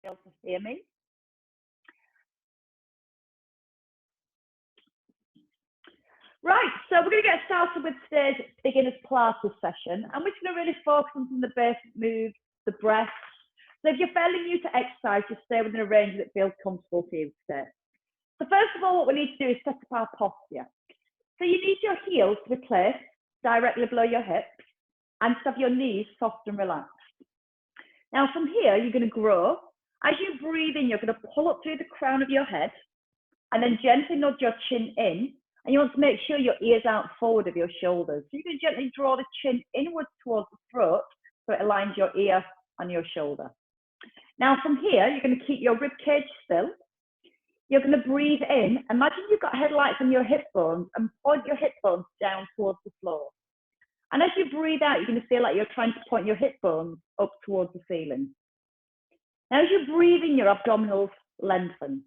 be able to hear me. Right, so we're going to get started with today's beginner's Pilates session, and we're going to really focus on some of the basic moves, the breaths. So if you're fairly new to exercise, just stay within a range that feels comfortable for you today. So first of all, what we need to do is set up our posture. So you need your heels to be placed directly below your hips and to have your knees soft and relaxed. Now from here, you're going to grow. As you breathe in, you're going to pull up through the crown of your head and then gently nod your chin in. And you want to make sure your ears out forward of your shoulders. So you can gently draw the chin inwards towards the throat so it aligns your ear and your shoulder. Now from here, you're going to keep your rib cage still. You're going to breathe in. Imagine you've got headlights on your hip bones and point your hip bones down towards the floor. And as you breathe out, you're going to feel like you're trying to point your hip bones up towards the ceiling. Now as you breathe in, your abdominals lengthen.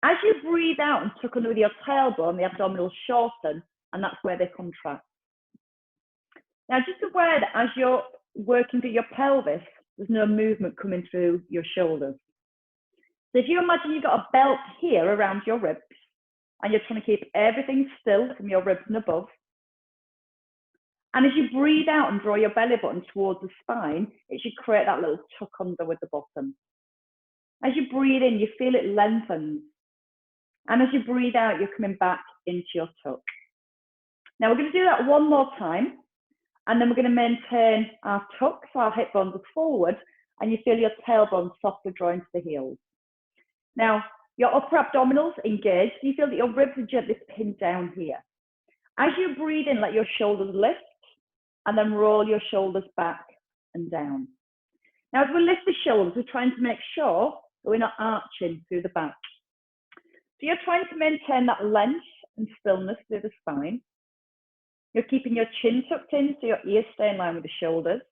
As you breathe out and tuck under with your tailbone, the abdominals shorten, and that's where they contract. Now, just aware that as you're working through your pelvis, there's no movement coming through your shoulders. So if you imagine you've got a belt here around your ribs, and you're trying to keep everything still from your ribs and above, and as you breathe out and draw your belly button towards the spine, it should create that little tuck under with the bottom. As you breathe in, you feel it lengthens. And as you breathe out, you're coming back into your tuck. Now we're going to do that one more time. And then we're going to maintain our tuck, so our hip bones are forward, and you feel your tailbone softly drawing to the heels. Now, your upper abdominals engage, so you feel that your ribs are gently pinned down here. As you breathe in, let your shoulders lift, and then roll your shoulders back and down. Now, as we lift the shoulders, we're trying to make sure that we're not arching through the back. So you're trying to maintain that length and stillness through the spine. You're keeping your chin tucked in so your ears stay in line with the shoulders.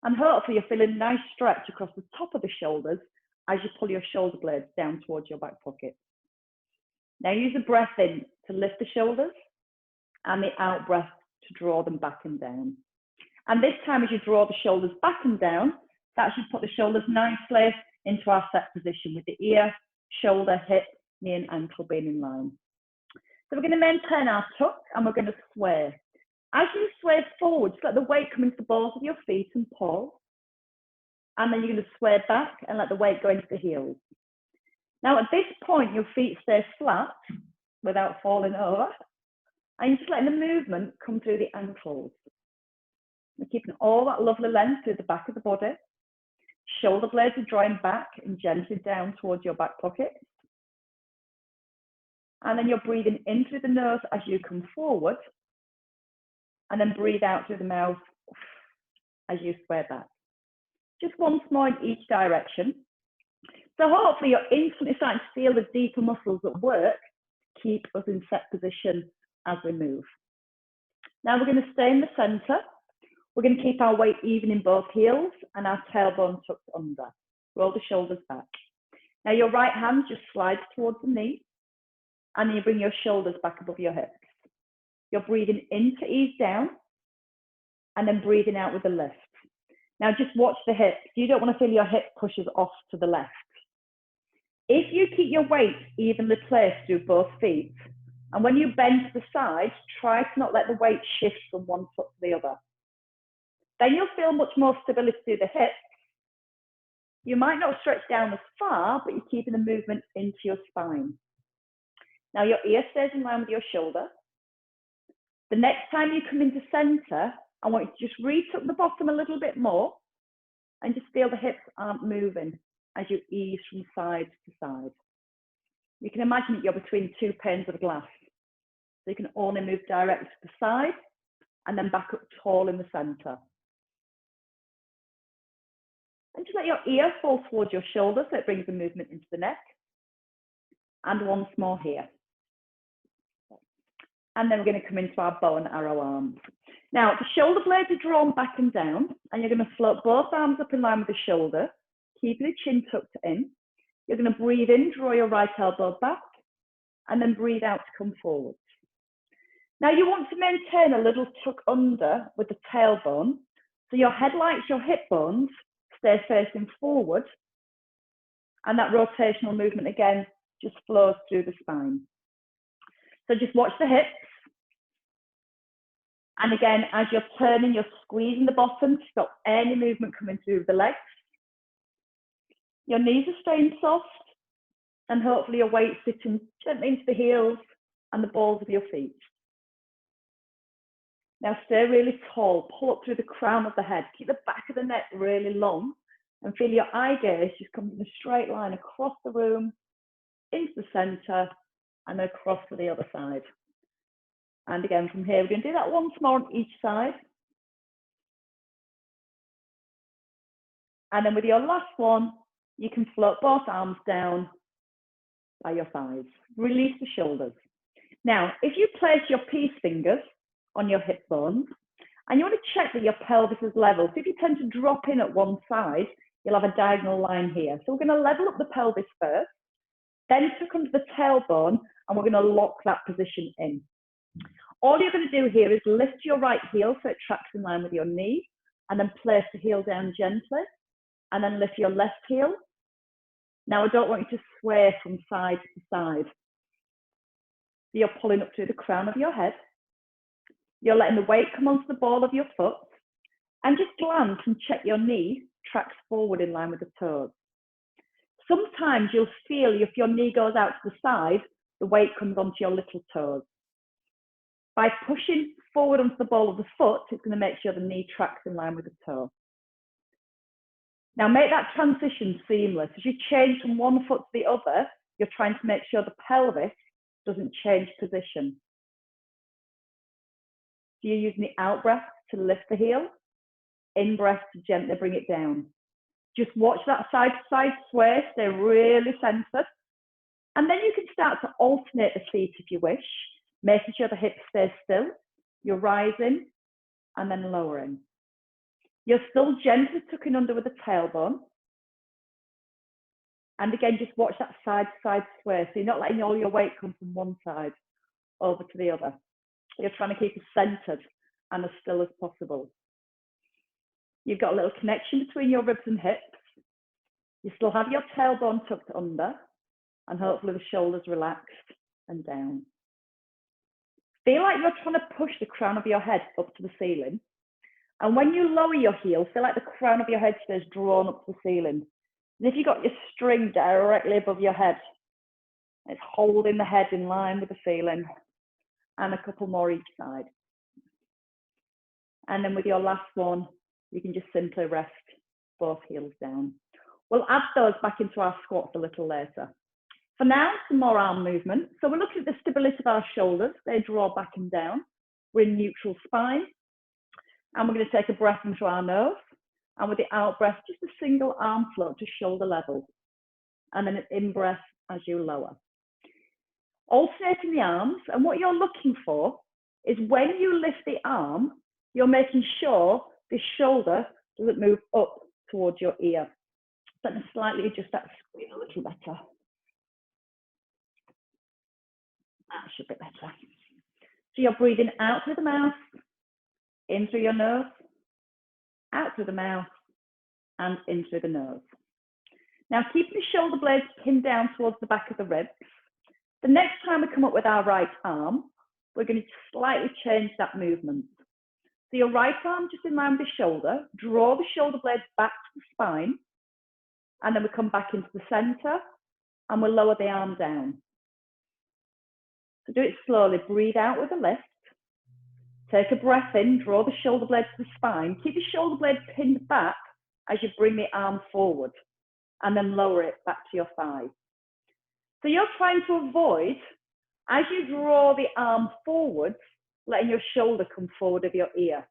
And hopefully you're feeling a nice stretch across the top of the shoulders as you pull your shoulder blades down towards your back pocket. Now use the breath in to lift the shoulders and the out breath to draw them back and down. And this time as you draw the shoulders back and down, that should put the shoulders nicely into our set position with the ear, shoulder, hip, knee and ankle being in line. So we're going to maintain our tuck and we're going to sway. As you sway forward, just let the weight come into the balls of your feet and pull. And then you're going to sway back and let the weight go into the heels. Now at this point, your feet stay flat without falling over. And you're just letting the movement come through the ankles. You're keeping all that lovely length through the back of the body. Shoulder blades are drawing back and gently down towards your back pocket. And then you're breathing in through the nose as you come forward. And then breathe out through the mouth as you sway back. Just once more in each direction. So hopefully you're instantly starting to feel the deeper muscles that work to keep us in set position as we move. Now we're going to stay in the center. We're going to keep our weight even in both heels and our tailbone tucked under. Roll the shoulders back. Now your right hand just slides towards the knee and then you bring your shoulders back above your hips. You're breathing in to ease down and then breathing out with a lift. Now just watch the hips. You don't want to feel your hip pushes off to the left. If you keep your weight evenly placed through both feet, and when you bend to the side, try to not let the weight shift from one foot to the other. Then you'll feel much more stability through the hips. You might not stretch down as far, but you're keeping the movement into your spine. Now your ear stays in line with your shoulder. The next time you come into center, I want you to just retuck the bottom a little bit more and just feel the hips aren't moving as you ease from side to side. You can imagine that you're between two panes of glass. So you can only move directly to the side and then back up tall in the center. And just let your ear fall towards your shoulder so it brings the movement into the neck. And once more here. And then we're going to come into our bow and arrow arms. Now, the shoulder blades are drawn back and down, and you're going to float both arms up in line with the shoulder, keeping the chin tucked in. You're going to breathe in, draw your right elbow back, and then breathe out to come forward. Now, you want to maintain a little tuck under with the tailbone, so your headlights, your hip bones, stay facing forward, And that rotational movement again just flows through the spine. So just watch the hips. And again, as you're turning, you're squeezing the bottom to stop any movement coming through the legs. Your knees are staying soft, and hopefully your weight sitting gently into the heels and the balls of your feet. Now stay really tall, pull up through the crown of the head, keep the back of the neck really long, and feel your eye gaze just come in a straight line across the room, into the center, and then across to the other side. And again, from here, we're going to do that once more on each side. And then with your last one, you can float both arms down by your thighs. Release the shoulders. Now, if you place your peace fingers on your hip bones, and you want to check that your pelvis is level. So if you tend to drop in at one side, you'll have a diagonal line here. So we're going to level up the pelvis first, then tuck under the tailbone, and we're going to lock that position in. All you're going to do here is lift your right heel so it tracks in line with your knee, and then place the heel down gently, and then lift your left heel. Now I don't want you to sway from side to side. So you're pulling up through the crown of your head. You're letting the weight come onto the ball of your foot, and just glance and check your knee tracks forward in line with the toes. Sometimes you'll feel if your knee goes out to the side, the weight comes onto your little toes. By pushing forward onto the ball of the foot, it's going to make sure the knee tracks in line with the toe. Now make that transition seamless. As you change from one foot to the other, you're trying to make sure the pelvis doesn't change position. So you're using the out breath to lift the heel, in breath to gently bring it down. Just watch that side to side sway, stay really centered. And then you can start to alternate the feet if you wish, making sure the hips stay still. You're rising and then lowering. You're still gently tucking under with the tailbone. And again, just watch that side to side sway. So you're not letting all your weight come from one side over to the other. You're trying to keep it centered and as still as possible. You've got a little connection between your ribs and hips. You still have your tailbone tucked under, and hopefully the shoulders relaxed and down. Feel like you're trying to push the crown of your head up to the ceiling. And when you lower your heel, feel like the crown of your head stays drawn up to the ceiling. And if you've got your string directly above your head, it's holding the head in line with the ceiling. And a couple more each side. And then with your last one, you can just simply rest both heels down. We'll add those back into our squats a little later. For now, some more arm movement. So we're looking at the stability of our shoulders. They draw back and down. We're in neutral spine. And we're going to take a breath into our nose. And with the out breath, just a single arm float to shoulder level. And then an in breath as you lower. Alternating the arms, and what you're looking for is when you lift the arm, you're making sure the shoulder doesn't move up towards your ear. Let me slightly adjust that screen a little better. That should be better. So you're breathing out through the mouth, in through your nose, out through the mouth, and in through the nose. Now keeping the shoulder blades pinned down towards the back of the ribs. The next time we come up with our right arm, we're going to slightly change that movement. So your right arm just in line with the shoulder, draw the shoulder blades back to the spine, and then we come back into the center, and we'll lower the arm down. So do it slowly, breathe out with a lift, take a breath in, draw the shoulder blades to the spine, keep the shoulder blade pinned back as you bring the arm forward, and then lower it back to your thigh. So you're trying to avoid, as you draw the arm forwards, letting your shoulder come forward of your ear.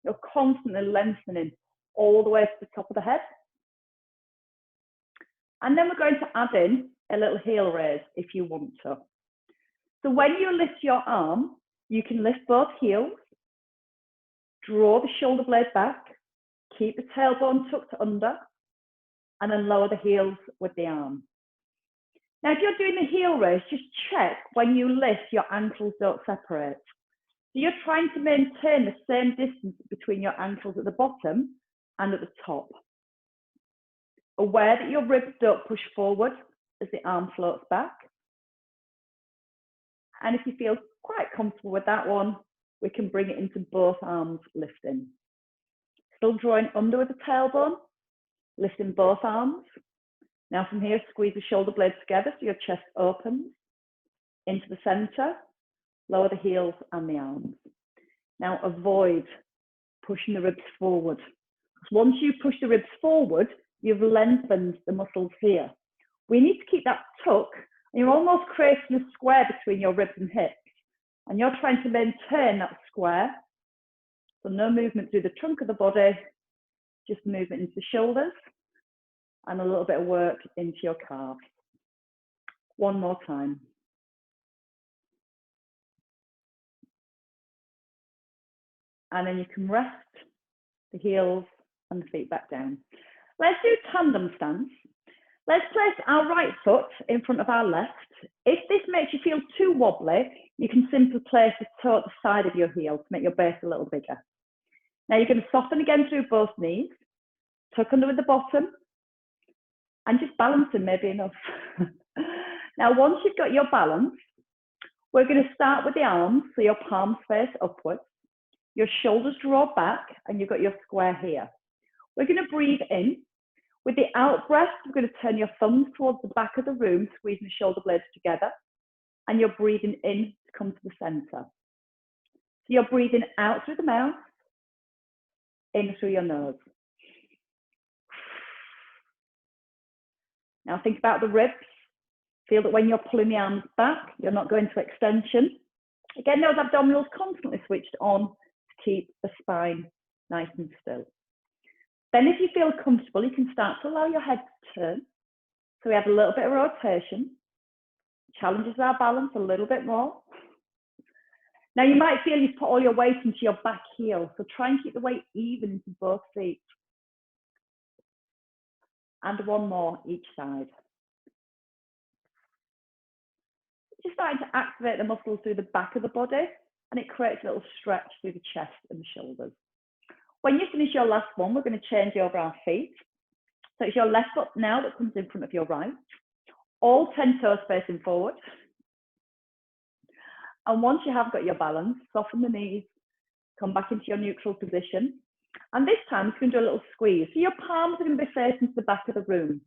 You're constantly lengthening all the way to the top of the head. And then we're going to add in a little heel raise if you want to. So when you lift your arm, you can lift both heels, draw the shoulder blade back, keep the tailbone tucked under, and then lower the heels with the arm. Now, if you're doing the heel raise, just check when you lift, your ankles don't separate. So you're trying to maintain the same distance between your ankles at the bottom and at the top. aware that your ribs don't push forward as the arm floats back. And if you feel quite comfortable with that one, we can bring it into both arms lifting. Still drawing under with the tailbone, lifting both arms. Now from here, squeeze the shoulder blades together so your chest opens. Into the center, lower the heels and the arms. Now avoid pushing the ribs forward. Once you push the ribs forward, you've lengthened the muscles here. We need to keep that tuck, and you're almost creating a square between your ribs and hips. And you're trying to maintain that square. So no movement through the trunk of the body, just movement into the shoulders and a little bit of work into your calves. One more time. And then you can rest the heels and the feet back down. Let's do tandem stance. Let's place our right foot in front of our left. If this makes you feel too wobbly, you can simply place the toe at the side of your heel to make your base a little bigger. Now you're going to soften again through both knees, tuck under with the bottom, and just balancing maybe enough. Now once you've got your balance, we're going to start with the arms, so your palms face upwards. Your shoulders draw back and you've got your square here. We're going to breathe in. With the out breath, we're going to turn your thumbs towards the back of the room, squeezing the shoulder blades together. And you're breathing in to come to the center. So you're breathing out through the mouth, in through your nose. Now think about the ribs. Feel that when you're pulling the arms back, you're not going to extension. Again, those abdominals constantly switched on to keep the spine nice and still. Then if you feel comfortable, you can start to allow your head to turn. So we have a little bit of rotation. Challenges our balance a little bit more. Now you might feel you've put all your weight into your back heel, so try and keep the weight even into both feet. And one more each side. Just starting to activate the muscles through the back of the body, and it creates a little stretch through the chest and the shoulders. When you finish your last one, we're going to change over our feet. So it's your left foot now that comes in front of your right. All 10 toes facing forward. And once you have got your balance, soften the knees, come back into your neutral position. And this time, it's going to do a little squeeze. So your palms are going to be facing to the back of the room.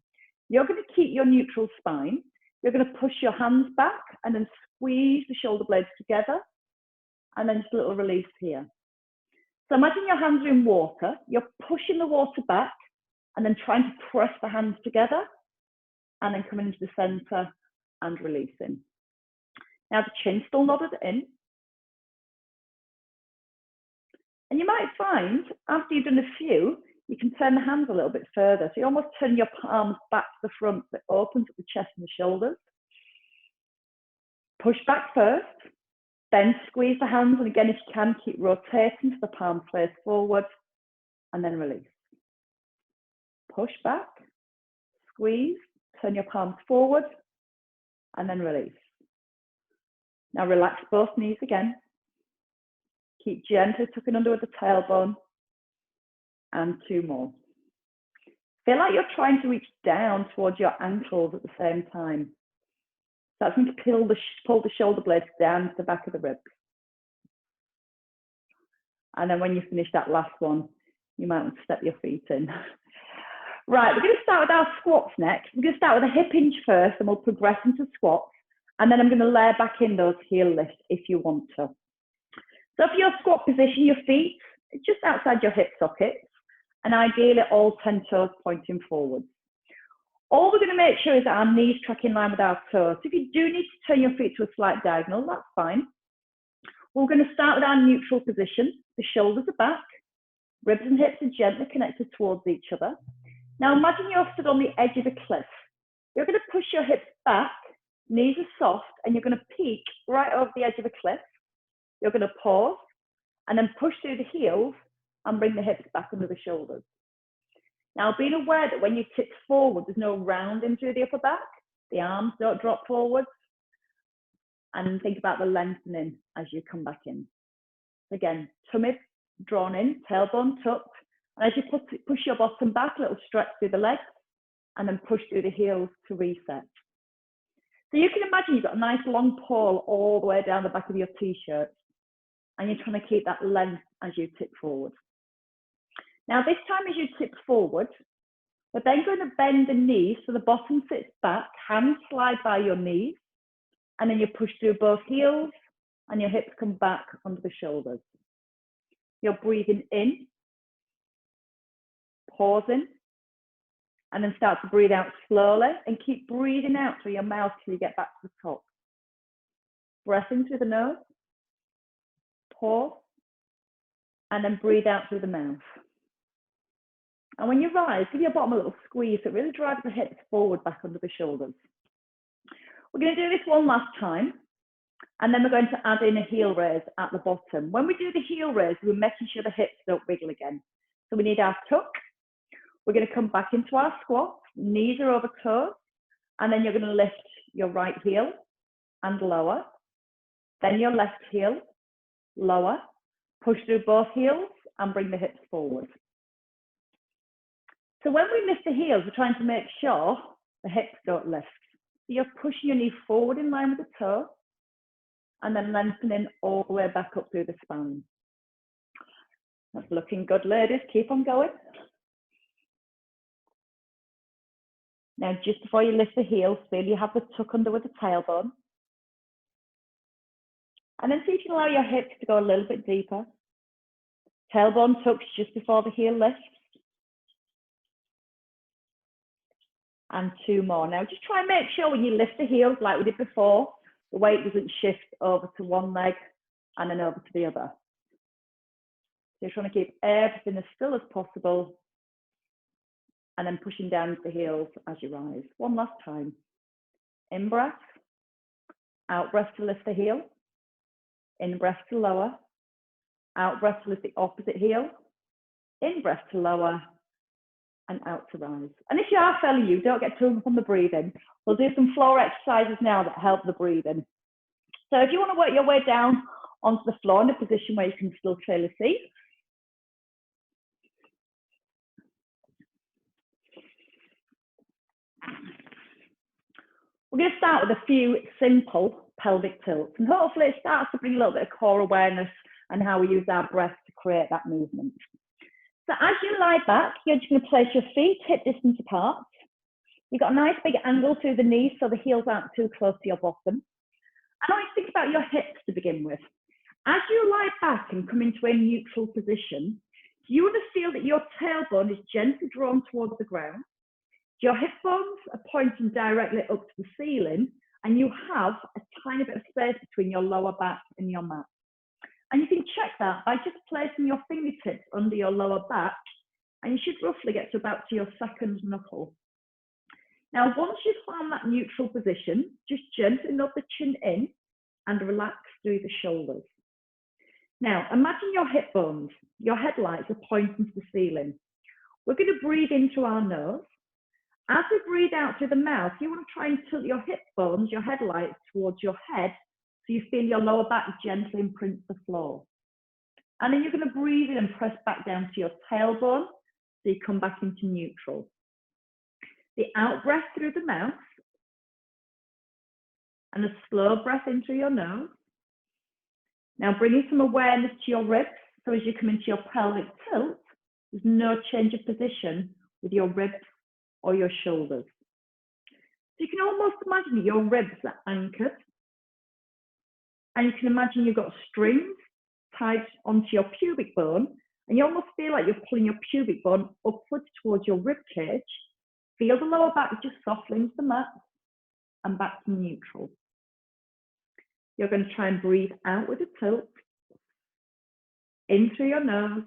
You're going to keep your neutral spine. You're going to push your hands back and then squeeze the shoulder blades together. And then just a little release here. So imagine your hands are in water. You're pushing the water back and then trying to press the hands together and then coming into the center and releasing. Now the chin still nodded in. And you might find after you've done a few, you can turn the hands a little bit further. So you almost turn your palms back to the front, so it opens up the chest and the shoulders. Push back first, then squeeze the hands. And again, if you can, keep rotating so the palms face forward and then release. Push back, squeeze, turn your palms forward and then release. Now relax both knees again. Keep gently tucking under with the tailbone. And two more. Feel like you're trying to reach down towards your ankles at the same time. So that's going to pull the shoulder blades down to the back of the ribs. And then when you finish that last one, you might want to step your feet in. Right, we're going to start with our squats next. We're going to start with a hip hinge first, and we'll progress into squats. And then I'm going to layer back in those heel lifts if you want to. So for your squat position, your feet just outside your hip sockets, and ideally all 10 toes pointing forwards. All we're going to make sure is that our knees track in line with our toes. So if you do need to turn your feet to a slight diagonal, that's fine. We're going to start with our neutral position. The shoulders are back, ribs and hips are gently connected towards each other. Now imagine you're stood on the edge of a cliff. You're going to push your hips back, knees are soft, and you're going to peek right over the edge of a cliff. You're going to pause and then push through the heels and bring the hips back under the shoulders. Now, being aware that when you tip forward, there's no rounding through the upper back. The arms don't drop forwards. And think about the lengthening as you come back in. Again, tummy drawn in, tailbone tucked. And as you push your bottom back, a little stretch through the legs. and then push through the heels to reset. So you can imagine you've got a nice long pole all the way down the back of your t-shirt, and you're trying to keep that length as you tip forward. Now this time as you tip forward, we're then going to bend the knees so the bottom sits back, hands slide by your knees, and then you push through both heels and your hips come back under the shoulders. You're breathing in, pausing, and then start to breathe out slowly and keep breathing out through your mouth till you get back to the top. Breath in through the nose, pause, and then breathe out through the mouth. And when you rise, give your bottom a little squeeze. It really drives the hips forward back under the shoulders. We're going to do this one last time, and then we're going to add in a heel raise at the bottom. When we do the heel raise, we're making sure the hips don't wiggle again. So we need our tuck. We're going to come back into our squat, knees are over toes, and then you're going to lift your right heel and lower, then your left heel, lower, push through both heels and bring the hips forward. So when we lift the heels, we're trying to make sure the hips don't lift. So you're pushing your knee forward in line with the toe, and then lengthening all the way back up through the spine. That's looking good, ladies. Keep on going. Now, just before you lift the heels, feel you have the tuck under with the tailbone. And then see if you can allow your hips to go a little bit deeper. Tailbone tucks just before the heel lifts. And two more. Now, just try and make sure when you lift the heels like we did before, the weight doesn't shift over to one leg and then over to the other. So you're trying to keep everything as still as possible, and then pushing down into the heels as you rise. One last time. In breath, out breath to lift the heel, in breath to lower, out breath to lift the opposite heel, in breath to lower, and out to rise. And if you are feeling you, don't get too hung up on the breathing. We'll do some floor exercises now that help the breathing. So if you want to work your way down onto the floor in a position where you can still clearly see, we're going to start with a few simple pelvic tilts, and hopefully it starts to bring a little bit of core awareness and how we use our breath to create that movement. So as you lie back, you're just going to place your feet hip distance apart. You've got a nice big angle through the knees so the heels aren't too close to your bottom. And always think about your hips to begin with. As you lie back and come into a neutral position, you want to feel that your tailbone is gently drawn towards the ground. Your hip bones are pointing directly up to the ceiling, and you have a tiny bit of space between your lower back and your mat. And you can check that by just placing your fingertips under your lower back, and you should roughly get to about to your second knuckle. Now, once you've found that neutral position, just gently nod the chin in and relax through the shoulders. Now, imagine your hip bones, your headlights are pointing to the ceiling. We're going to breathe in through our nose. As we breathe out through the mouth, you want to try and tilt your hip bones, your headlights towards your head, so you feel your lower back gently imprint the floor. And then you're going to breathe in and press back down to your tailbone, so you come back into neutral. The out breath through the mouth, and a slow breath in through your nose. Now bringing some awareness to your ribs, so as you come into your pelvic tilt, there's no change of position with your ribs or your shoulders. So you can almost imagine that your ribs are anchored, and you can imagine you've got strings tied onto your pubic bone, and you almost feel like you're pulling your pubic bone upwards towards your rib cage. Feel the lower back just softly into the mat and back to neutral. You're going to try and breathe out with a tilt, in through your nose,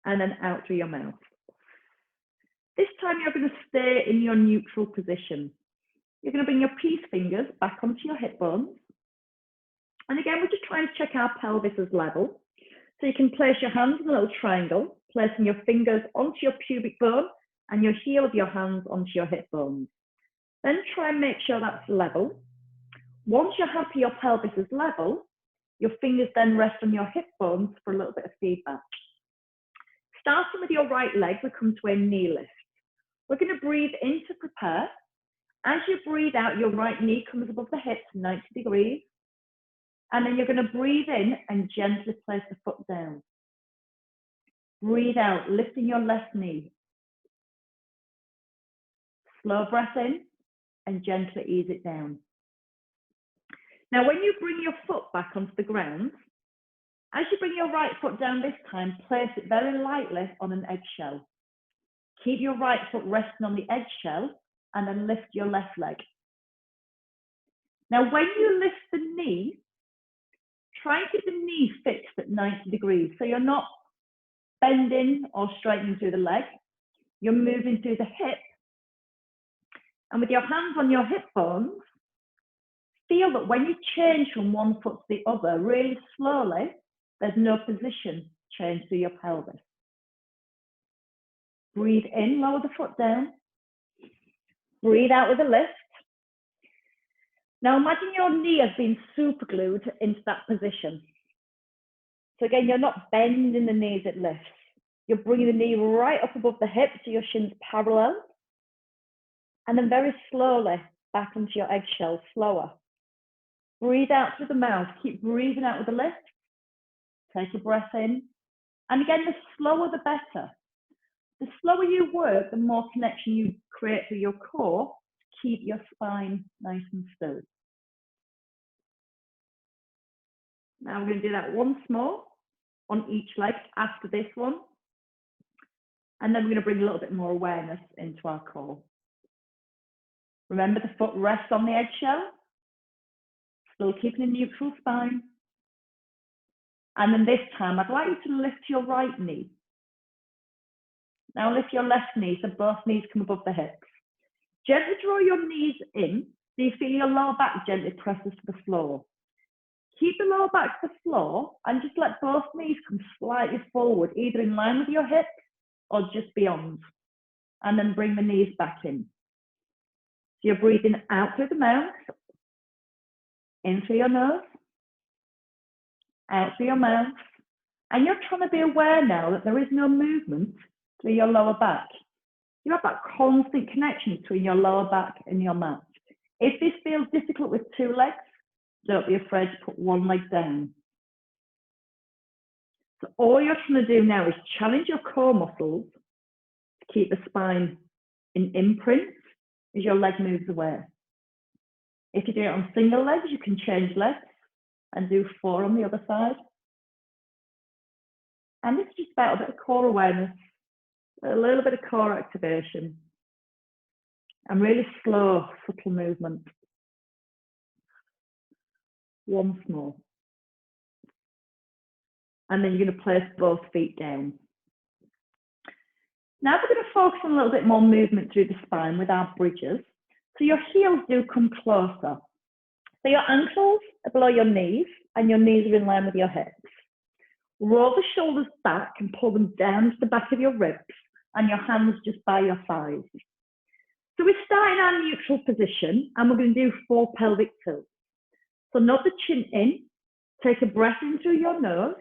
and then out through your mouth. This time you're going to stay in your neutral position. You're going to bring your peace fingers back onto your hip bones. And again, we're just trying to check our pelvis as level. So you can place your hands in a little triangle, placing your fingers onto your pubic bone and your heel of your hands onto your hip bones. Then try and make sure that's level. Once you're happy your pelvis is level, your fingers then rest on your hip bones for a little bit of feedback. Starting with your right leg, we come to a knee lift. We're going to breathe in to prepare. As you breathe out, your right knee comes above the hips, 90 degrees. And then you're going to breathe in and gently place the foot down. Breathe out, lifting your left knee. Slow breath in and gently ease it down. Now, when you bring your foot back onto the ground, as you bring your right foot down this time, place it very lightly on an eggshell. Keep your right foot resting on the eggshell and then lift your left leg. Now, when you lift the knee, try and keep the knee fixed at 90 degrees. So you're not bending or straightening through the leg. You're moving through the hip. And with your hands on your hip bones, feel that when you change from one foot to the other, really slowly, there's no position change through your pelvis. Breathe in, lower the foot down. Breathe out with a lift. Now imagine your knee has been super glued into that position. So again, you're not bending the knee as it lifts. You're bringing the knee right up above the hip so your shin's parallel. And then very slowly back onto your eggshell, slower. Breathe out through the mouth. Keep breathing out with a lift. Take a breath in. And again, the slower the better. The slower you work, the more connection you create through your core to keep your spine nice and still. Now we're going to do that once more on each leg after this one. And then we're going to bring a little bit more awareness into our core. Remember, the foot rests on the eggshell, still keeping a neutral spine. And then this time, I'd like you to lift your right knee. Now lift your left knee so both knees come above the hips. Gently draw your knees in so you feel your lower back gently presses to the floor. Keep the lower back to the floor and just let both knees come slightly forward, either in line with your hips or just beyond. And then bring the knees back in. So you're breathing out through the mouth, in through your nose, out through your mouth. And you're trying to be aware now that there is no movement through your lower back. You have that constant connection between your lower back and your mat. If this feels difficult with two legs, don't be afraid to put one leg down. So all you're trying to do now is challenge your core muscles to keep the spine in imprint as your leg moves away. If you do it on single legs, you can change legs and do 4 on the other side. And it's just about a bit of core awareness, a little bit of core activation, and really slow, subtle movement. Once more. And then you're going to place both feet down. Now we're going to focus on a little bit more movement through the spine with our bridges. So your heels do come closer. So your ankles are below your knees and your knees are in line with your hips. Roll the shoulders back and pull them down to the back of your ribs and your hands just by your sides. So we're starting our neutral position and we're going to do 4 pelvic tilts. So nod the chin in, take a breath in through your nose.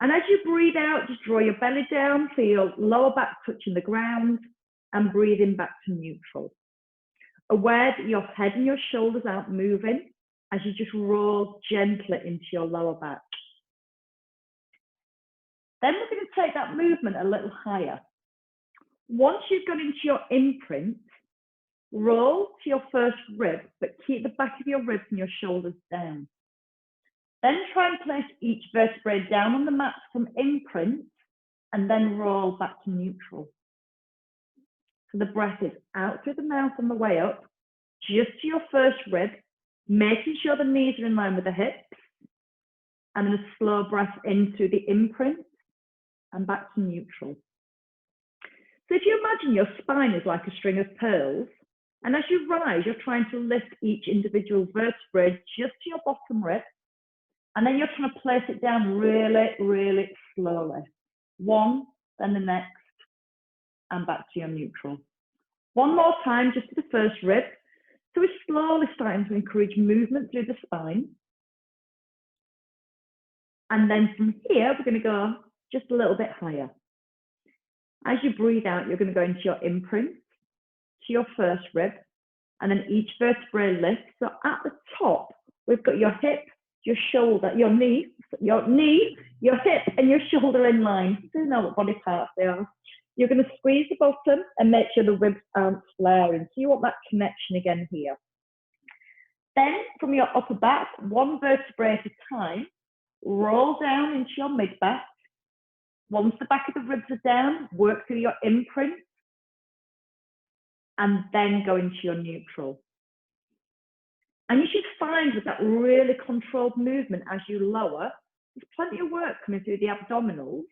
And as you breathe out, just draw your belly down, feel your lower back touching the ground and breathing back to neutral. Aware that your head and your shoulders aren't moving as you just roll gently into your lower back. Then we're going to take that movement a little higher. Once you've got into your imprint, roll to your first rib, but keep the back of your ribs and your shoulders down. Then try and place each vertebrae down on the mat from imprint and then roll back to neutral. So the breath is out through the mouth on the way up, just to your first rib, making sure the knees are in line with the hips, and then a slow breath in through the imprint and back to neutral. So if you imagine your spine is like a string of pearls, and as you rise, you're trying to lift each individual vertebrae just to your bottom rib, and then you're trying to place it down really, really slowly. One, then the next, and back to your neutral. One more time, just to the first rib. So we're slowly starting to encourage movement through the spine. And then from here, we're going to go just a little bit higher. As you breathe out, you're going to go into your imprint. to your first rib, and then each vertebrae lifts. So at the top, we've got your hip, your shoulder, your knee, your hip, and your shoulder in line. So you know what body parts they are. You're going to squeeze the bottom and make sure the ribs aren't flaring. So you want that connection again here. Then from your upper back, one vertebrae at a time, roll down into your mid-back. Once the back of the ribs are down, work through your imprint, and then go into your neutral. And you should find with that really controlled movement as you lower, there's plenty of work coming through the abdominals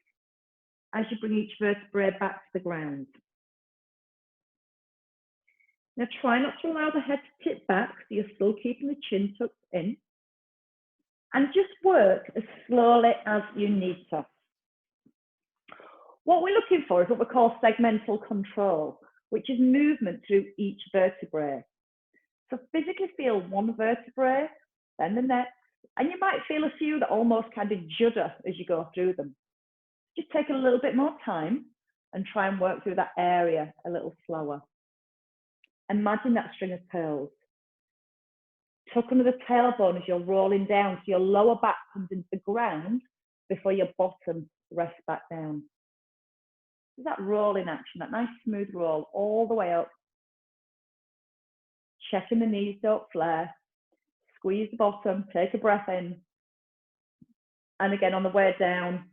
as you bring each vertebrae back to the ground. Now try not to allow the head to tip back, so you're still keeping the chin tucked in. And just work as slowly as you need to. What we're looking for is what we call segmental control, which is movement through each vertebrae. So physically feel one vertebrae, then the next, and you might feel a few that almost kind of judder as you go through them. Just take a little bit more time and try and work through that area a little slower. Imagine that string of pearls. Tuck under the tailbone as you're rolling down, so your lower back comes into the ground before your bottom rests back down. There's that rolling action, that nice smooth roll all the way up. Checking the knees don't flare. Squeeze the bottom, take a breath in. And again on the way down,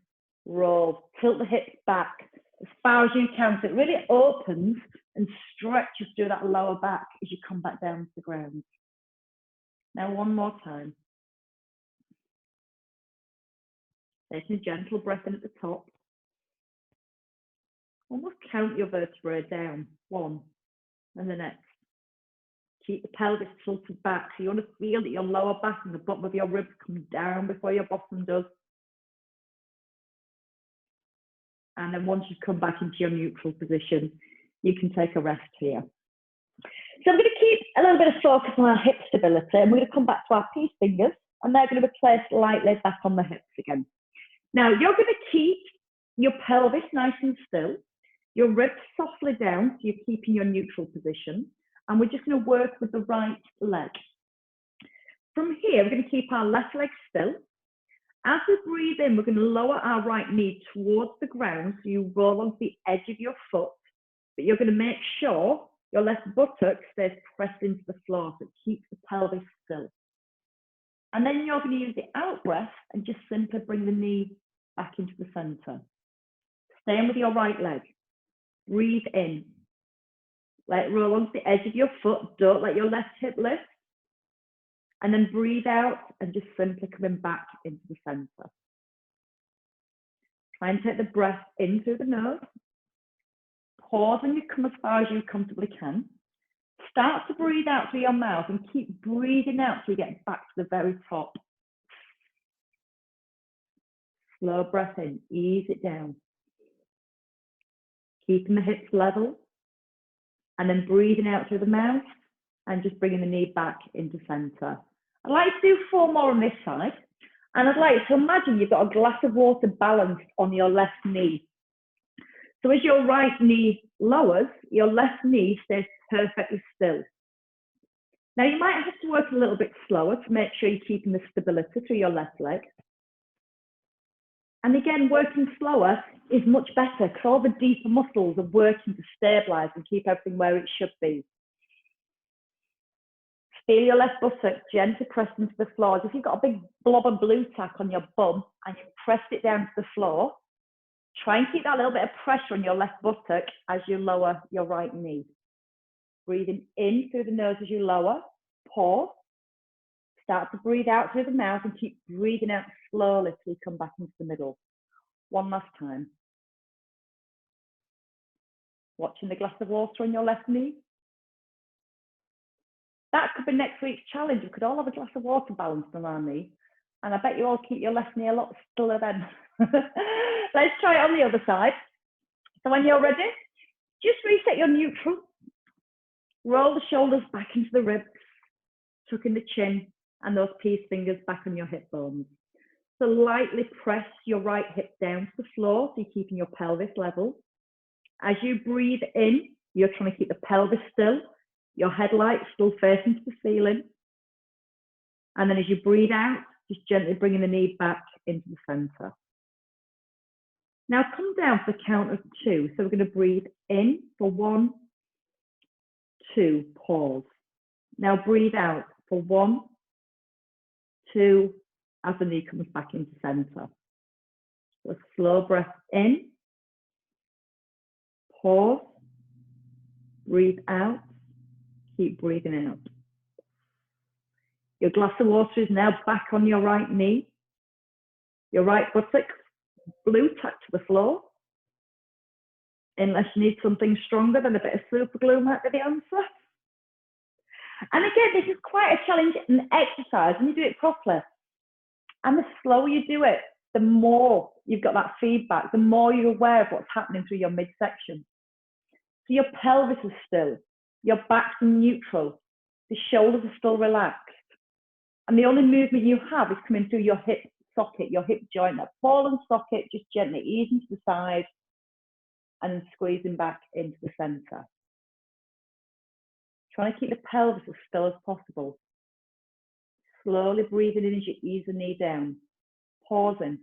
roll. Tilt the hips back as far as you can. So it really opens and stretches through that lower back as you come back down to the ground. Now one more time. Taking a gentle breath in at the top. Almost count your vertebrae down. One and the next. Keep the pelvis tilted back. So you want to feel that your lower back and the bottom of your ribs come down before your bottom does. And then once you come back into your neutral position, you can take a rest here. So I'm going to keep a little bit of focus on our hip stability, and we're going to come back to our peace fingers, and they're going to be placed lightly back on the hips again. Now you're going to keep your pelvis nice and still, your ribs softly down, so you're keeping your neutral position, and we're just going to work with the right leg. From here, we're going to keep our left leg still. As we breathe in, we're going to lower our right knee towards the ground, so you roll onto the edge of your foot, but you're going to make sure your left buttock stays pressed into the floor, so it keeps the pelvis still. And then you're going to use the out breath and just simply bring the knee back into the center. Staying with your right leg. Breathe in. Let it roll onto the edge of your foot. Don't let your left hip lift. And then breathe out and just simply coming back into the center. Try and take the breath in through the nose. Pause when you come as far as you comfortably can. Start to breathe out through your mouth and keep breathing out till you get back to the very top. Slow breath in, ease it down. Keeping the hips level. And then breathing out through the mouth and just bringing the knee back into center. I'd like to do 4 more on this side. And I'd like to imagine you've got a glass of water balanced on your left knee. So as your right knee lowers, your left knee stays perfectly still. Now you might have to work a little bit slower to make sure you're keeping the stability through your left leg. And again, working slower is much better because all the deeper muscles are working to stabilize and keep everything where it should be. Feel your left buttock gently pressed into the floor. As if you've got a big blob of blue tack on your bum and you've pressed it down to the floor, try and keep that little bit of pressure on your left buttock as you lower your right knee. Breathing in through the nose as you lower, pause. Start to breathe out through the mouth and keep breathing out slowly till you come back into the middle. One last time. Watching the glass of water on your left knee. That could be next week's challenge. We could all have a glass of water balanced on our knee. And I bet you all keep your left knee a lot stiller then. Let's try it on the other side. So when you're ready, just reset your neutral. Roll the shoulders back into the ribs, tucking the chin and those peace fingers back on your hip bones. So lightly press your right hip down to the floor so you're keeping your pelvis level. As you breathe in, You're trying to keep the pelvis still, your headlight still facing to the ceiling. And then as you breathe out, just gently bringing the knee back into the center. Now come down for the count of 2. So we're going to breathe in for 1, 2, pause. Now breathe out for 1, 2, as the knee comes back into center. So a slow breath in, pause, breathe out, keep breathing out. Your glass of water is now back on your right knee. Your right buttock, blue tuck to the floor. Unless you need something stronger, then a bit of super glue might be the answer. And again, this is quite a challenge in exercise when you do it properly. And the slower you do it, the more you've got that feedback, the more you're aware of what's happening through your midsection. So your pelvis is still, your back's in neutral, the shoulders are still relaxed. And the only movement you have is coming through your hip socket, your hip joint, that ball and socket, just gently easing to the side and then squeezing back into the center. Trying to keep the pelvis as still as possible. Slowly breathing in as you ease the knee down. Pausing.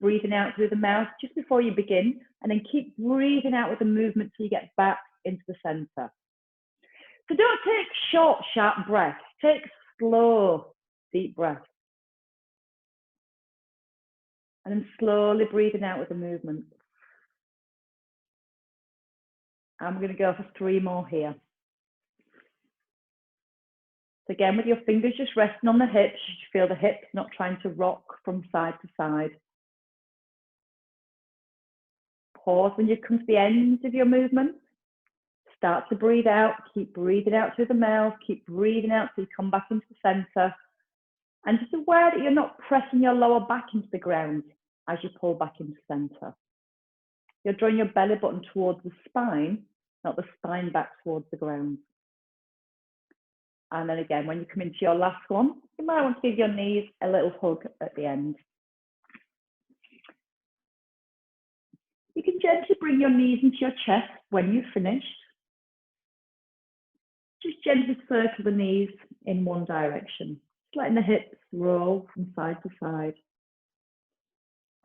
Breathing out through the mouth just before you begin, and then keep breathing out with the movement till you get back into the center. So don't take short, sharp breaths. Take slow, deep breaths. And then slowly breathing out with the movement. I'm going to go for 3 more here. So again, with your fingers just resting on the hips, you feel the hips not trying to rock from side to side. Pause when you come to the ends of your movement. Start to breathe out. Keep breathing out through the mouth. Keep breathing out till you come back into the center. And just aware that you're not pressing your lower back into the ground as you pull back into center. You're drawing your belly button towards the spine, not the spine back towards the ground. And then again, when you come into your last one, you might want to give your knees a little hug at the end. You can gently bring your knees into your chest when you've finished. Just gently circle the knees in one direction, just letting the hips roll from side to side.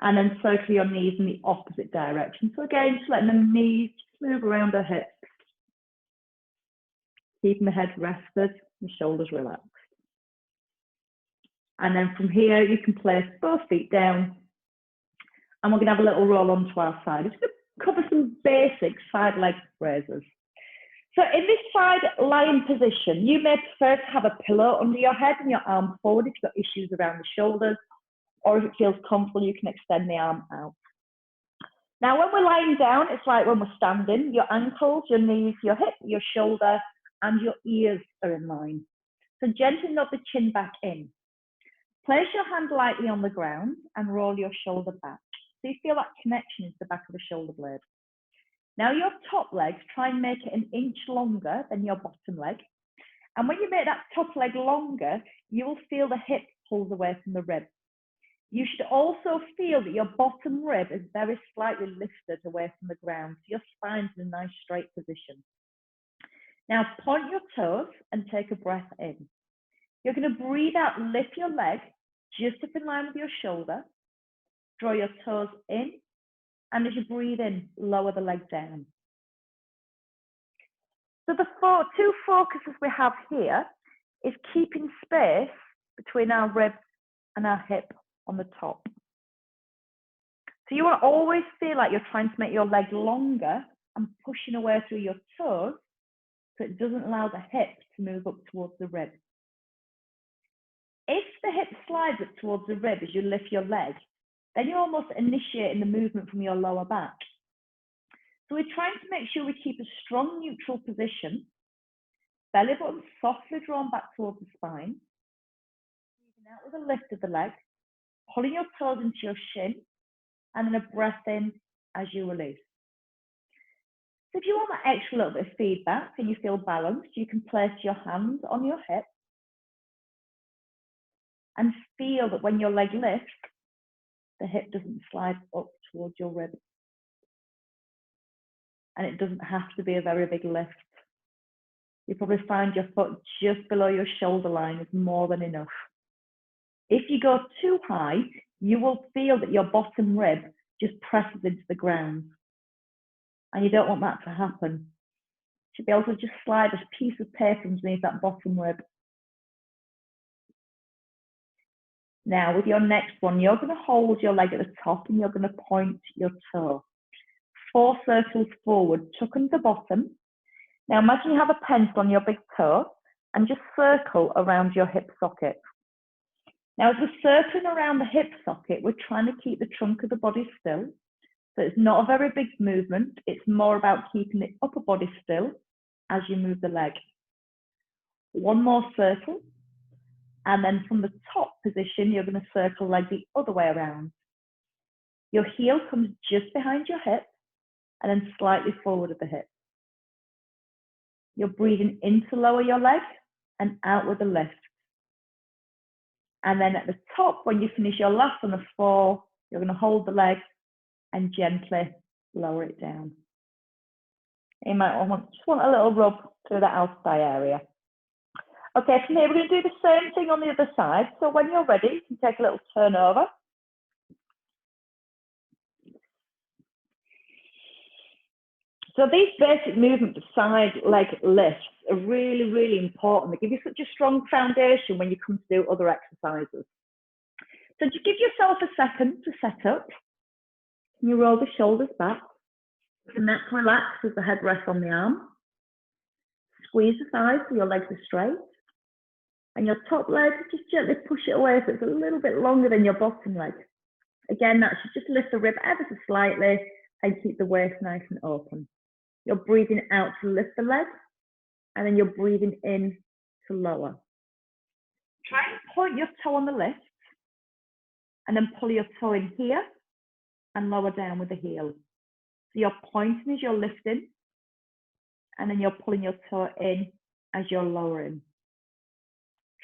And then circle your knees in the opposite direction. So again, just letting the knees move around the hips. Keeping the head rested, the shoulders relaxed. And then from here, you can place both feet down. And we're going to have a little roll onto our side. It's going to cover some basic side leg raises. So in this side lying position, you may prefer to have a pillow under your head and your arm forward if you've got issues around the shoulders, or if it feels comfortable, you can extend the arm out. Now, when we're lying down, it's like when we're standing, your ankles, your knees, your hip, your shoulder, and your ears are in line. So gently nod the chin back in. Place your hand lightly on the ground and roll your shoulder back. So you feel that connection into the back of the shoulder blade. Now your top legs, try and make it 1 inch longer than your bottom leg. And when you make that top leg longer, you will feel the hip pulls away from the rib. You should also feel that your bottom rib is very slightly lifted away from the ground. So your spine's in a nice straight position. Now point your toes and take a breath in. You're going to breathe out, lift your leg just up in line with your shoulder. Draw your toes in, and as you breathe in, lower the leg down. So the 2 focuses we have here is keeping space between our rib and our hip on the top. So you want to always feel like you're trying to make your leg longer and pushing away through your toes so it doesn't allow the hip to move up towards the rib. If the hip slides up towards the rib as you lift your leg, then you're almost initiating the movement from your lower back. So we're trying to make sure we keep a strong neutral position, belly button softly drawn back towards the spine, breathing out with a lift of the leg, pulling your toes into your shin, and then a breath in as you release. So if you want that extra little bit of feedback and you feel balanced, you can place your hands on your hip and feel that when your leg lifts, the hip doesn't slide up towards your rib. and it doesn't have to be a very big lift. You probably find your foot just below your shoulder line is more than enough. If you go too high, you will feel that your bottom rib just presses into the ground. And you don't want that to happen. You should be able to just slide a piece of paper underneath that bottom rib. Now, with your next one, you're going to hold your leg at the top and you're going to point your toe. 4 circles forward, tuck under the bottom. Now, imagine you have a pencil on your big toe and just circle around your hip socket. Now, as we're circling around the hip socket, we're trying to keep the trunk of the body still. So it's not a very big movement. It's more about keeping the upper body still as you move the leg. One more circle. And then from the top position, you're going to circle leg the other way around. Your heel comes just behind your hip and then slightly forward of the hip. You're breathing in to lower your leg and out with a lift. And then at the top, when you finish your last on the 4, you're going to hold the leg and gently lower it down. You might just want a little rub through the outside area. Okay, from here we're going to do the same thing on the other side. So when you're ready, you can take a little turn over. So these basic movements of side leg lifts are really, really important. They give you such a strong foundation when you come to do other exercises. So just give yourself a second to set up. You roll the shoulders back. The neck relaxes as the head rests on the arm. Squeeze the thighs so your legs are straight. And your top leg, just gently push it away so it's a little bit longer than your bottom leg. Again, that should just lift the rib ever so slightly and keep the waist nice and open. You're breathing out to lift the leg, and then you're breathing in to lower. Try and point your toe on the lift, and then pull your toe in here and lower down with the heel. So you're pointing as you're lifting, and then you're pulling your toe in as you're lowering.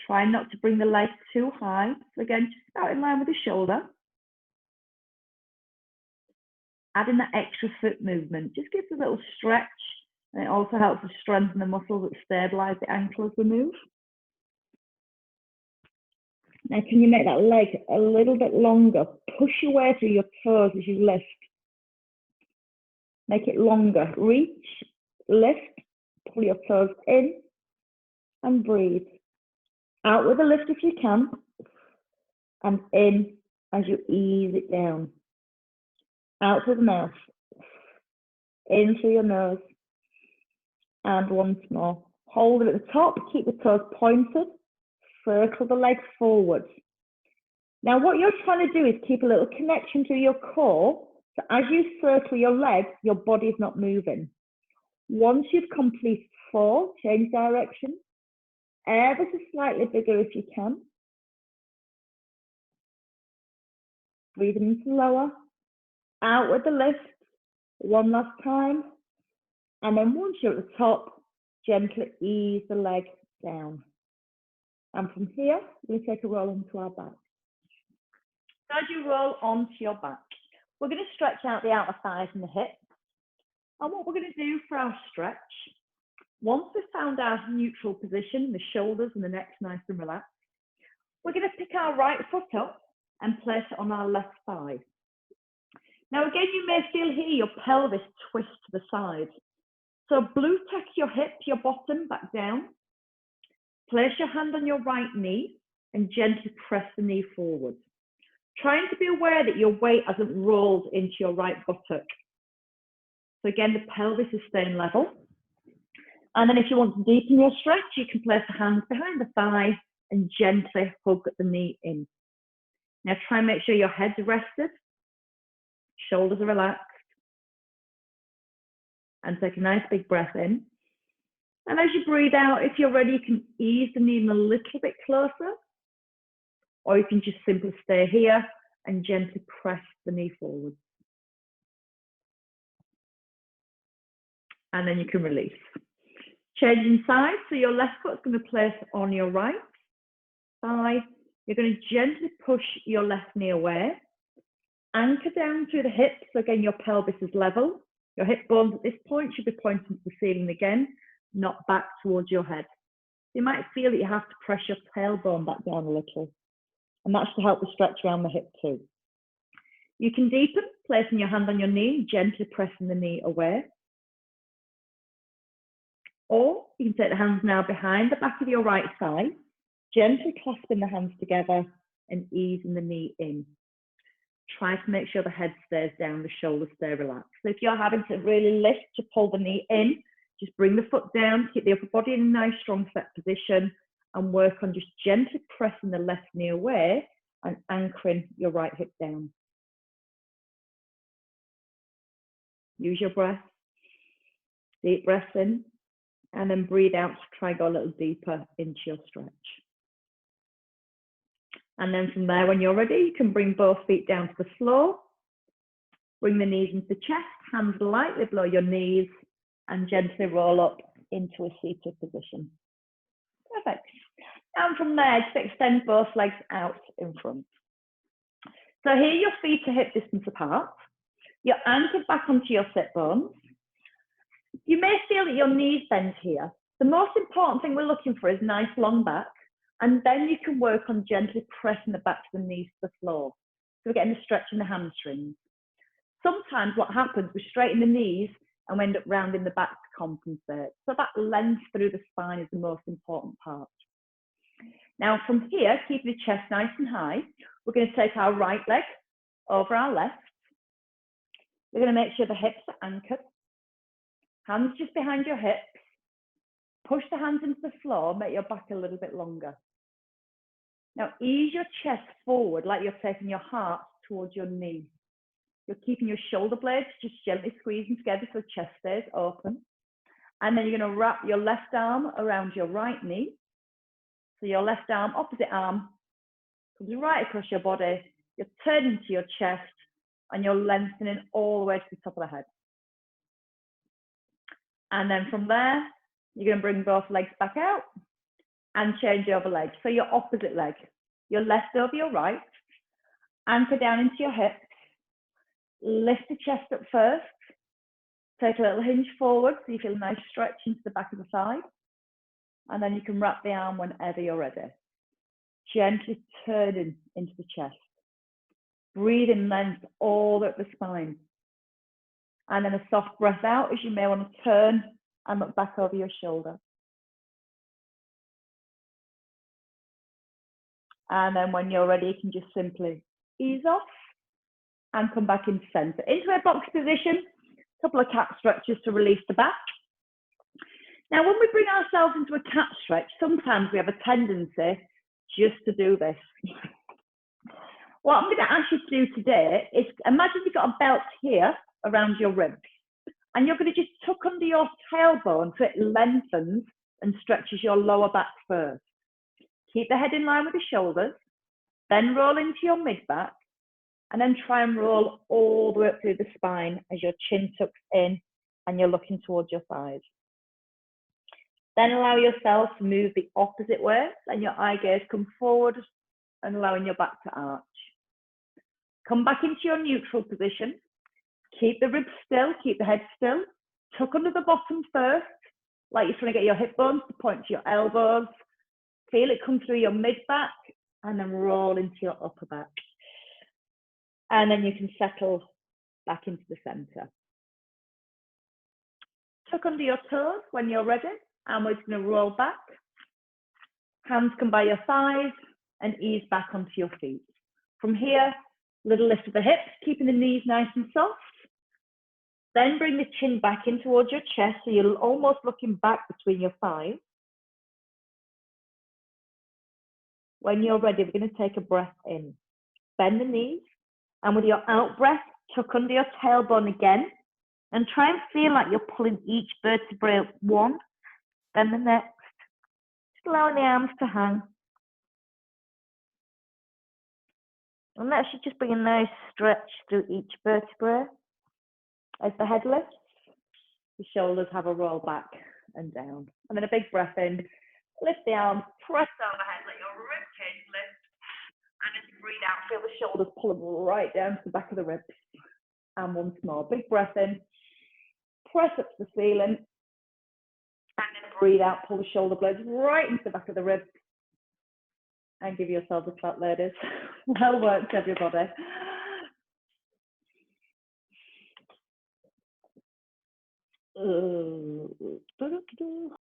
Try not to bring the leg too high. So again, just about in line with the shoulder. Adding that extra foot movement just gives a little stretch, and it also helps to strengthen the muscles that stabilize the ankle as we move. Now, can you make that leg a little bit longer? Push your way through your toes as you lift. Make it longer. Reach, lift, pull your toes in, and breathe. Out with a lift if you can, and in as you ease it down. Out through the mouth, in through your nose, and once more. Hold it at the top, keep the toes pointed, circle the leg forward. Now what you're trying to do is keep a little connection to your core, so as you circle your leg, your body is not moving. Once you've completed 4, change direction, ever so slightly bigger if you can. Breathing into lower. Out with the lift, one last time. And then once you're at the top, gently ease the leg down. And from here, we take a roll onto our back. So as you roll onto your back, we're going to stretch out the outer thighs and the hips. And what we're going to do for our stretch, once we've found our neutral position, the shoulders and the neck's nice and relaxed, we're going to pick our right foot up and place it on our left thigh. Now again, you may feel here your pelvis twist to the side. So blue tack your hip, your bottom back down. Place your hand on your right knee and gently press the knee forward. Trying to be aware that your weight hasn't rolled into your right buttock. So again, the pelvis is staying level. And then if you want to deepen your stretch, you can place the hands behind the thigh and gently hug the knee in. Now try and make sure your head's rested. Shoulders are relaxed, and take a nice big breath in. And as you breathe out, if you're ready, you can ease the knee in a little bit closer, or you can just simply stay here and gently press the knee forward. And then you can release. Changing sides, so your left foot's going to place on your right thigh. You're going to gently push your left knee away. Anchor down through the hips, so again, your pelvis is level. Your hip bones at this point should be pointing to the ceiling again, not back towards your head. You might feel that you have to press your tailbone back down a little, and that's to help the stretch around the hip too. You can deepen, placing your hand on your knee, gently pressing the knee away. Or you can take the hands now behind the back of your right thigh, gently clasping the hands together and easing the knee in. Try to make sure the head stays down, the shoulders stay relaxed. So if you're having to really lift to pull the knee in, just bring the foot down, keep the upper body in a nice strong set position, and work on just gently pressing the left knee away and anchoring your right hip down. Use your breath. Deep breath in, and then breathe out to try and go a little deeper into your stretch. And then from there, when you're ready, you can bring both feet down to the floor. Bring the knees into the chest, hands lightly below your knees, and gently roll up into a seated position. Perfect. And from there, just extend both legs out in front. So here, your feet are hip distance apart. You're anchored back onto your sit bones. You may feel that your knees bend here. The most important thing we're looking for is nice long back, and then you can work on gently pressing the back of the knees to the floor. So we're getting the stretch in the hamstrings. Sometimes what happens, we straighten the knees and we end up rounding the back to compensate. So that length through the spine is the most important part. Now from here, keeping the chest nice and high, we're going to take our right leg over our left. We're going to make sure the hips are anchored. Hands just behind your hips. Push the hands into the floor, make your back a little bit longer. Now ease your chest forward like you're taking your heart towards your knee. You're keeping your shoulder blades just gently squeezing together so the chest stays open. And then you're going to wrap your left arm around your right knee. So your left arm, opposite arm, comes right across your body. You're turning to your chest and you're lengthening all the way to the top of the head. And then from there, you're going to bring both legs back out and change over leg. So your opposite leg, your left over your right, anchor down into your hips, lift the chest up first, take a little hinge forward so you feel a nice stretch into the back of the thigh, and then you can wrap the arm whenever you're ready. Gently turning into the chest. Breathing length all up the spine. And then a soft breath out as you may want to turn and look back over your shoulder. And then when you're ready, you can just simply ease off and come back into center. Into a box position, a couple of cat stretches to release the back. Now, when we bring ourselves into a cat stretch, sometimes we have a tendency just to do this. What I'm going to ask you to do today is imagine you've got a belt here around your ribs, and you're going to just tuck under your tailbone so it lengthens and stretches your lower back first. Keep the head in line with the shoulders, then roll into your mid-back, and then try and roll all the way up through the spine as your chin tucks in and you're looking towards your thighs. Then allow yourself to move the opposite way, and your eye gaze come forward and allowing your back to arch. Come back into your neutral position. Keep the ribs still, keep the head still. Tuck under the bottom first, like you're trying to get your hip bones to point to your elbows. Feel it come through your mid-back, and then roll into your upper back. And then you can settle back into the center. Tuck under your toes when you're ready, and we're just going to roll back. Hands come by your thighs and ease back onto your feet. From here, little lift of the hips, keeping the knees nice and soft. Then bring the chin back in towards your chest, so you're almost looking back between your thighs. When you're ready, we're going to take a breath in. Bend the knees, and with your out breath, tuck under your tailbone again, and try and feel like you're pulling each vertebrae up one, then the next. Just allowing the arms to hang. And that should just bring a nice stretch through each vertebrae. As the head lifts, the shoulders have a roll back and down. And then a big breath in. Lift the arms, press overhead, let your rib cage lift. And as you breathe out, feel the shoulders pull them right down to the back of the ribs. And once more, big breath in. press up to the ceiling, and then breathe out, pull the shoulder blades right into the back of the ribs, and give yourselves a clap, ladies. Well worked, everybody.